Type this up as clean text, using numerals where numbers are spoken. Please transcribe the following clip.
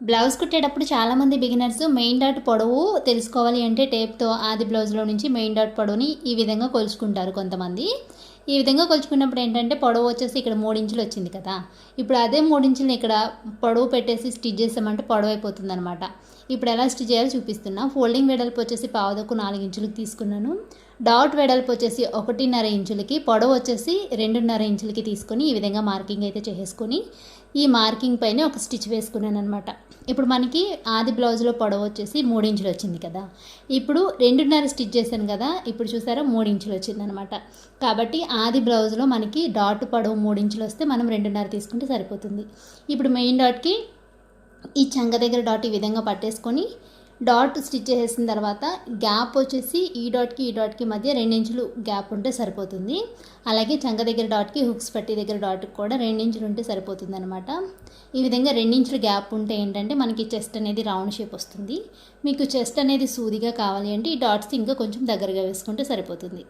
Blouse కుట్టేటప్పుడు చాలామంది beginners main dot పొడవు తెలుసుకోవాలి అంటే టేప్తో ఆది బ్లౌజ్లో నుంచి మెయిన్ డాట్ పొడవుని ఈ విధంగా కొలుచుకుంటారు కొంతమంది. ఈ విధంగా కొలుచుకున్నప్పుడు ఏంటంటే పొడవు వచ్చేసి ఇక్కడ 3 ఇంచులు వచ్చింది కదా. ఇప్పుడు అదే 3 ఇంచులని ఇక్కడ పొడవు పెట్టేసి స్టిచ్ చేసామంటే పొడవు అయిపోతుంది అనమాట. ఇప్పుడు ఎలా స్టిచ్ చేయాలో చూపిస్తున్నా. ఫోల్డింగ్ వెడల్పు వచ్చేసి పావుదొక్కు 4 ఇంచులకి తీసుకున్నాను. డాట్ వెడల్పు వచ్చేసి 1.5 ఇంచులకి, పొడవు వచ్చేసి 2.5 ఇంచులకి తీసుకొని ఈ విధంగా మార్కింగ్ అయితే చేసుకొని ఈ మార్కింగ్ పైన ఒక స్టిచ్ వేసుకున్నాను అనమాట. ఇప్పుడు మనకి ఆది బ్లౌజ్లో పొడవు వచ్చేసి 3 ఇంచులు వచ్చింది కదా. ఇప్పుడు 2.5 స్టిచ్ చేశాను కదా. ఇప్పుడు చూసారా 3 ఇంచులు వచ్చిందనమాట. కాబట్టి ఆది బ్లౌజ్లో మనకి డాట్ పొడవు 3 ఇంచులు వస్తే మనం 2.5 తీసుకుంటే సరిపోతుంది. ఇప్పుడు మెయిన్ డాట్కి ఈ చంక దగ్గర డాట్ ఈ విధంగా పట్టేసుకొని డాట్ స్టిచ్ చేసిన తర్వాత గ్యాప్ వచ్చేసి ఈ డాట్కి మధ్య 2 ఇంచులు గ్యాప్ ఉంటే సరిపోతుంది. అలాగే చంక దగ్గర డాట్కి హుక్స్ పట్టి దగ్గర డాట్కి కూడా 2 ఇంచులు ఉంటే సరిపోతుంది అనమాట. ఈ విధంగా 2 ఇంచులు గ్యాప్ ఉంటే ఏంటంటే మనకి చెస్ట్ అనేది రౌండ్ షేప్ వస్తుంది. మీకు చెస్ట్ అనేది సూదిగా కావాలి అంటే ఈ డాట్స్ ఇంకా కొంచెం దగ్గరగా వేసుకుంటే సరిపోతుంది.